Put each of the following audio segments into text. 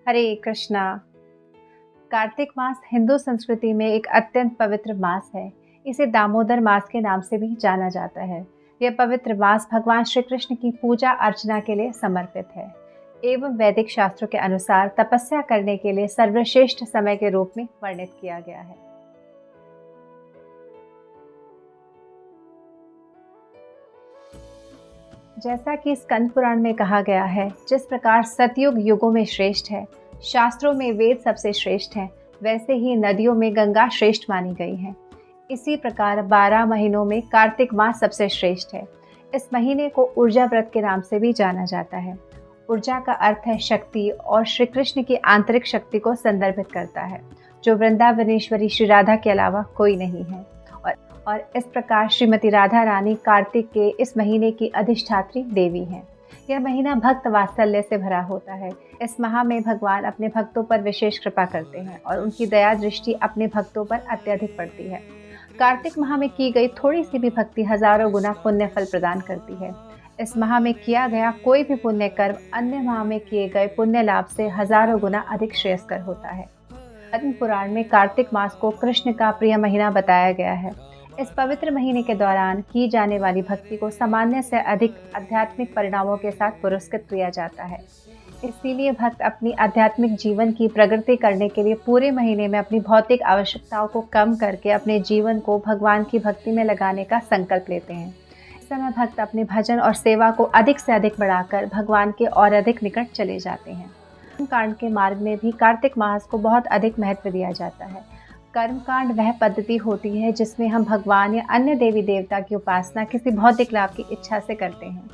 हरे कृष्णा। कार्तिक मास हिंदू संस्कृति में एक अत्यंत पवित्र मास है। इसे दामोदर मास के नाम से भी जाना जाता है। यह पवित्र मास भगवान श्री कृष्ण की पूजा अर्चना के लिए समर्पित है एवं वैदिक शास्त्रों के अनुसार तपस्या करने के लिए सर्वश्रेष्ठ समय के रूप में वर्णित किया गया है। जैसा कि स्कंद पुराण में कहा गया है, जिस प्रकार सतयुग युगों में श्रेष्ठ है, शास्त्रों में वेद सबसे श्रेष्ठ हैं, वैसे ही नदियों में गंगा श्रेष्ठ मानी गई है। इसी प्रकार 12 महीनों में कार्तिक मास सबसे श्रेष्ठ है। इस महीने को ऊर्जा व्रत के नाम से भी जाना जाता है। ऊर्जा का अर्थ है शक्ति और श्री कृष्ण की आंतरिक शक्ति को संदर्भित करता है, जो वृंदावनेश्वरी श्री राधा के अलावा कोई नहीं है। और इस प्रकार श्रीमती राधा रानी कार्तिक के इस महीने की अधिष्ठात्री देवी हैं। यह महीना भक्त वात्सल्य से भरा होता है। इस माह में भगवान अपने भक्तों पर विशेष कृपा करते हैं और उनकी दया दृष्टि अपने भक्तों पर अत्यधिक पड़ती है। कार्तिक माह में की गई थोड़ी सी भी भक्ति हजारों गुना पुण्य फल प्रदान करती है। इस माह में किया गया कोई भी पुण्य कर्म अन्य माह में किए गए पुण्य लाभ से हजारों गुना अधिक श्रेयस्कर होता है। पद्म पुराण में कार्तिक मास को कृष्ण का प्रिय महीना बताया गया है। इस पवित्र महीने के दौरान की जाने वाली भक्ति को सामान्य से अधिक आध्यात्मिक परिणामों के साथ पुरस्कृत किया जाता है। इसीलिए भक्त अपनी आध्यात्मिक जीवन की प्रगति करने के लिए पूरे महीने में अपनी भौतिक आवश्यकताओं को कम करके अपने जीवन को भगवान की भक्ति में लगाने का संकल्प लेते हैं। इस समय भक्त अपने भजन और सेवा को अधिक से अधिक बढ़ाकर भगवान के और अधिक निकट चले जाते हैं। कर्मकांड के मार्ग में भी कार्तिक मास को बहुत अधिक महत्व दिया जाता है। कर्मकांड वह पद्धति होती है जिसमें हम भगवान या अन्य देवी देवता की उपासना किसी भौतिक लाभ की इच्छा से करते हैं,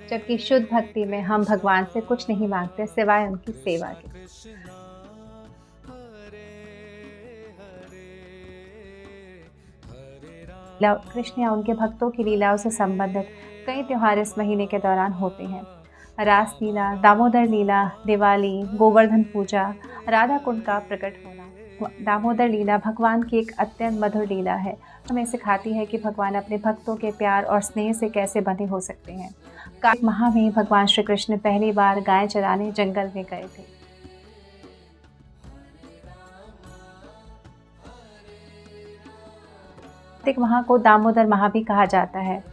जबकि शुद्ध भक्ति में हम भगवान से कुछ नहीं मांगते सिवाय उनकी सेवा के। कृष्ण या उनके भक्तों की लीलाओं से संबंधित कई त्योहार इस महीने के दौरान होते हैं। रास लीला, दामोदर लीला, दिवाली, गोवर्धन पूजा, राधा कुंड का प्रकट होना। दामोदर लीला भगवान की एक अत्यंत मधुर लीला है। हमें सिखाती है कि भगवान अपने भक्तों के प्यार और स्नेह से कैसे बंधे हो सकते हैं। कार्तिक माह में भगवान श्री कृष्ण पहली बार गाय चराने जंगल में गए थे। कार्तिक माह को दामोदर माह भी कहा जाता है।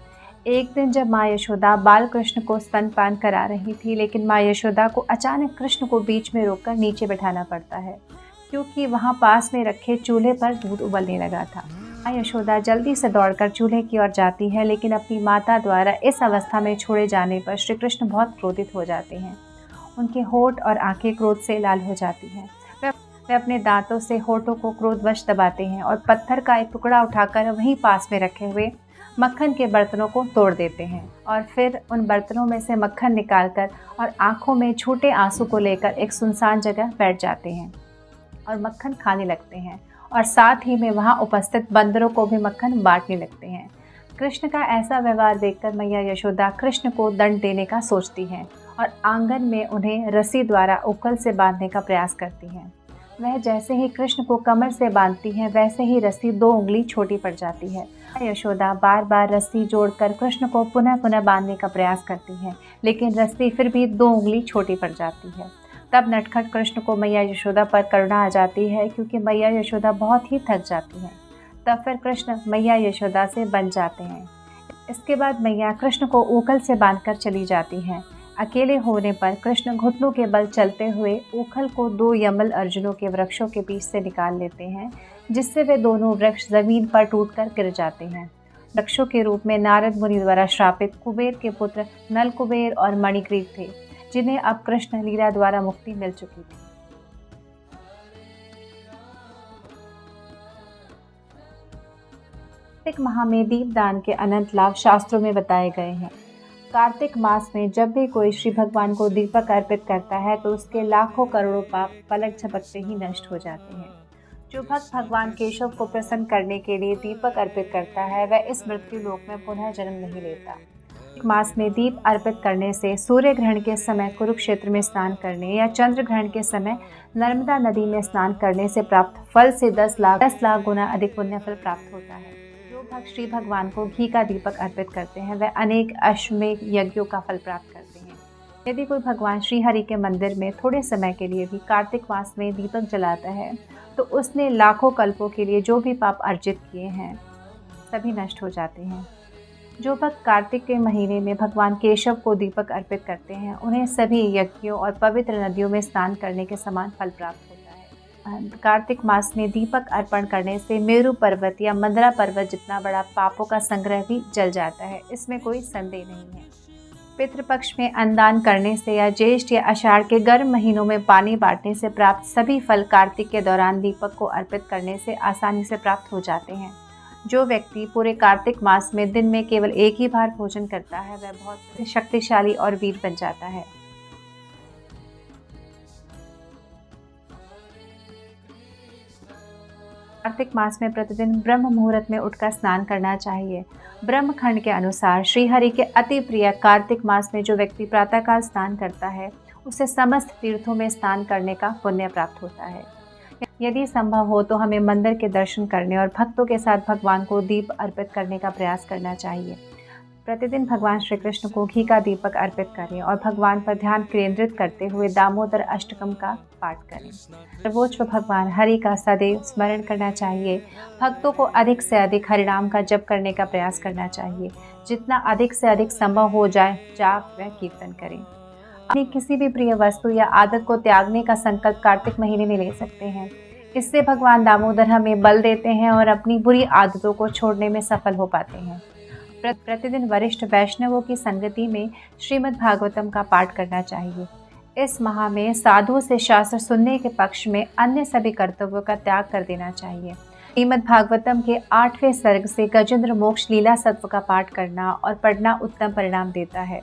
एक दिन जब माँ यशोदा बाल कृष्ण को स्तनपान करा रही थी, लेकिन माँ यशोदा को अचानक कृष्ण को बीच में रोककर नीचे बैठाना पड़ता है, क्योंकि वहाँ पास में रखे चूल्हे पर दूध उबलने लगा था। माँ यशोदा जल्दी से दौड़कर चूल्हे की ओर जाती है, लेकिन अपनी माता द्वारा इस अवस्था में छोड़े जाने पर श्री कृष्ण बहुत क्रोधित हो जाते हैं। उनके होठ और आंखें क्रोध से लाल हो जाती हैं। वे अपने दांतों से होठों को क्रोधवश दबाते हैं और पत्थर का एक टुकड़ा उठाकर वहीं पास में रखे हुए मक्खन के बर्तनों को तोड़ देते हैं और फिर उन बर्तनों में से मक्खन निकालकर और आंखों में छोटे आंसू को लेकर एक सुनसान जगह बैठ जाते हैं और मक्खन खाने लगते हैं और साथ ही में वहाँ उपस्थित बंदरों को भी मक्खन बांटने लगते हैं। कृष्ण का ऐसा व्यवहार देखकर मैया यशोदा कृष्ण को दंड देने का सोचती हैं और आंगन में उन्हें रस्सी द्वारा उखल से बांधने का प्रयास करती हैं। वह जैसे ही कृष्ण को कमर से बांधती हैं, वैसे ही रस्सी 2 उंगली छोटी पड़ जाती है। यशोदा बार बार रस्सी जोड़कर कृष्ण को पुनः पुनः बांधने का प्रयास करती हैं, लेकिन रस्सी फिर भी 2 उंगली छोटी पड़ जाती है। तब नटखट कृष्ण को मैया यशोदा पर करुणा आ जाती है, क्योंकि मैया यशोदा बहुत ही थक जाती हैं। तब फिर कृष्ण मैया यशोदा से बन जाते हैं। इसके बाद मैया कृष्ण को ऊखल से बांधकर चली जाती हैं। अकेले होने पर कृष्ण घुटनों के बल चलते हुए ऊखल को 2 यमल अर्जुनों के वृक्षों के बीच से निकाल लेते हैं, जिससे वे दोनों वृक्ष जमीन पर टूटकर गिर जाते हैं। वृक्षों के रूप में नारद मुनि द्वारा श्रापित कुबेर के पुत्र नल कुबेर और मणिग्रीव थे, जिन्हें अब कृष्ण लीला द्वारा मुक्ति मिल चुकी थी। कार्तिक माह में दीपदान के अनंत लाभ शास्त्रों में बताए गए हैं। कार्तिक मास में जब भी कोई श्री भगवान को दीपक अर्पित करता है, तो उसके लाखों करोड़ों पाप पलक झपकते ही नष्ट हो जाते हैं। जो भक्त भगवान केशव को प्रसन्न करने के लिए दीपक अर्पित करता है, वह इस मृत्यु लोक में पुनः जन्म नहीं लेता। कार्तिक मास में दीप अर्पित करने से सूर्य ग्रहण के समय कुरुक्षेत्र में स्नान करने या चंद्र ग्रहण के समय नर्मदा नदी में स्नान करने से प्राप्त फल से 10 लाख गुना अधिक पुण्य फल प्राप्त होता है। जो भक्त श्री भगवान को घी का दीपक अर्पित करते हैं, वह अनेक अश्वमेध यज्ञों का फल प्राप्त करते हैं। यदि कोई भगवान श्री हरि के मंदिर में थोड़े समय के लिए भी कार्तिक मास में दीपक जलाता है, तो उसने लाखों कल्पों के लिए जो भी पाप अर्जित किए हैं, सभी नष्ट हो जाते हैं। जो भक्त कार्तिक के महीने में भगवान केशव को दीपक अर्पित करते हैं, उन्हें सभी यज्ञों और पवित्र नदियों में स्नान करने के समान फल प्राप्त होता है। कार्तिक मास में दीपक अर्पण करने से मेरु पर्वत या मंदरा पर्वत जितना बड़ा पापों का संग्रह भी जल जाता है, इसमें कोई संदेह नहीं है। पितृपक्ष में अन्नदान करने से या ज्येष्ठ या आषाढ़ के गर्म महीनों में पानी बांटने से प्राप्त सभी फल कार्तिक के दौरान दीपक को अर्पित करने से आसानी से प्राप्त हो जाते हैं। जो व्यक्ति पूरे कार्तिक मास में दिन में केवल एक ही बार भोजन करता है, वह बहुत शक्तिशाली और वीर बन जाता है। कार्तिक मास में प्रतिदिन ब्रह्म मुहूर्त में उठकर स्नान करना चाहिए। ब्रह्मखंड के अनुसार श्रीहरि के अति प्रिय कार्तिक मास में जो व्यक्ति प्रातःकाल स्नान करता है, उसे समस्त तीर्थों में स्नान करने का पुण्य प्राप्त होता है। यदि संभव हो तो हमें मंदिर के दर्शन करने और भक्तों के साथ भगवान को दीप अर्पित करने का प्रयास करना चाहिए। प्रतिदिन भगवान श्री कृष्ण को घी का दीपक अर्पित करें और भगवान पर ध्यान केंद्रित करते हुए दामोदर अष्टकम का पाठ करें। सर्वोच्च भगवान हरि का सदैव स्मरण करना चाहिए। भक्तों को अधिक से अधिक हरिनाम का जप करने का प्रयास करना चाहिए। जितना अधिक से अधिक संभव हो जाए, जाप व कीर्तन करें। अपनी किसी भी प्रिय वस्तु या आदत को त्यागने का संकल्प कार्तिक महीने में ले सकते हैं। इससे भगवान दामोदर हमें बल देते हैं और अपनी बुरी आदतों को छोड़ने में सफल हो पाते हैं। प्रतिदिन वरिष्ठ वैष्णवों की संगति में श्रीमद् भागवतम का पाठ करना चाहिए। इस माह में साधु से शास्त्र सुनने के पक्ष में अन्य सभी कर्तव्यों का त्याग कर देना चाहिए। श्रीमद् भागवतम के 8वें सर्ग से गजेंद्र मोक्ष लीला सत्व का पाठ करना और पढ़ना उत्तम परिणाम देता है।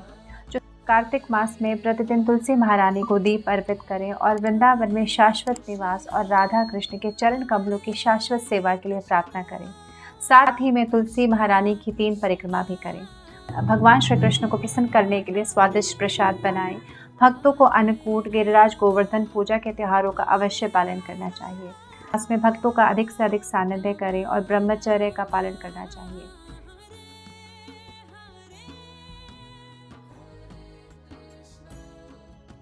जो कार्तिक मास में प्रतिदिन तुलसी महारानी को दीप अर्पित करें और वृंदावन में शाश्वत निवास और राधा कृष्ण के चरण कमलों की शाश्वत सेवा के लिए प्रार्थना करें। साथ ही में तुलसी महारानी की 3 परिक्रमा भी करें। भगवान श्री कृष्ण को प्रसन्न करने के लिए स्वादिष्ट प्रसाद बनाएं। भक्तों को अन्नकूट, गिरिराज, गोवर्धन पूजा के त्योहारों का अवश्य पालन करना चाहिए। इसमें भक्तों का अधिक से अधिक सानिध्य करें और ब्रह्मचर्य का पालन करना चाहिए।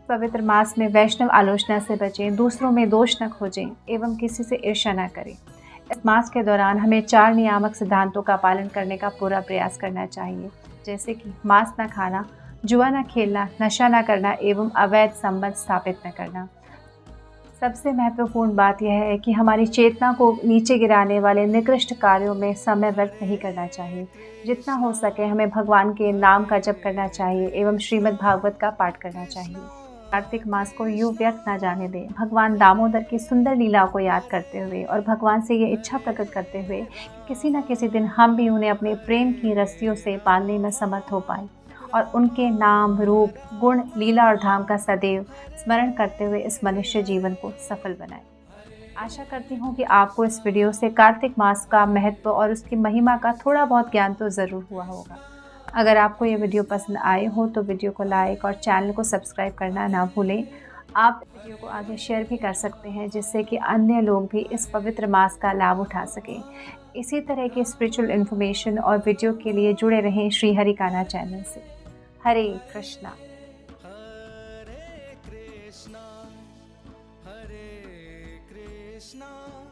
पवित्र मास में वैष्णव आलोचना से बचें, दूसरों में दोष न खोजें एवं किसी से ईर्ष्या न करें। इस मास के दौरान हमें 4 नियामक सिद्धांतों का पालन करने का पूरा प्रयास करना चाहिए, जैसे कि मांस न खाना, जुआ न खेलना, नशा न करना एवं अवैध संबंध स्थापित न करना। सबसे महत्वपूर्ण बात यह है कि हमारी चेतना को नीचे गिराने वाले निकृष्ट कार्यों में समय व्यर्थ नहीं करना चाहिए। जितना हो सके हमें भगवान के नाम का जप करना चाहिए एवं श्रीमद् भागवत का पाठ करना चाहिए। कार्तिक मास को यूं व्यर्थ न जाने दें। भगवान दामोदर की सुंदर लीलाओं को याद करते हुए और भगवान से ये इच्छा प्रकट करते हुए कि किसी न किसी दिन हम भी उन्हें अपने प्रेम की रस्सियों से बांधने में समर्थ हो पाए और उनके नाम, रूप, गुण, लीला और धाम का सदैव स्मरण करते हुए इस मनुष्य जीवन को सफल बनाएं। आशा करती हूँ कि आपको इस वीडियो से कार्तिक मास का महत्व और उसकी महिमा का थोड़ा बहुत ज्ञान तो ज़रूर हुआ होगा। अगर आपको ये वीडियो पसंद आए हो तो वीडियो को लाइक और चैनल को सब्सक्राइब करना ना भूलें। आप वीडियो को आगे शेयर भी कर सकते हैं, जिससे कि अन्य लोग भी इस पवित्र मास का लाभ उठा सकें। इसी तरह की स्पिरिचुअल इन्फॉर्मेशन और वीडियो के लिए जुड़े रहें श्री हरि कान्हा चैनल से। हरे कृष्णा। हरे कृष्णा, हरे कृष्णा।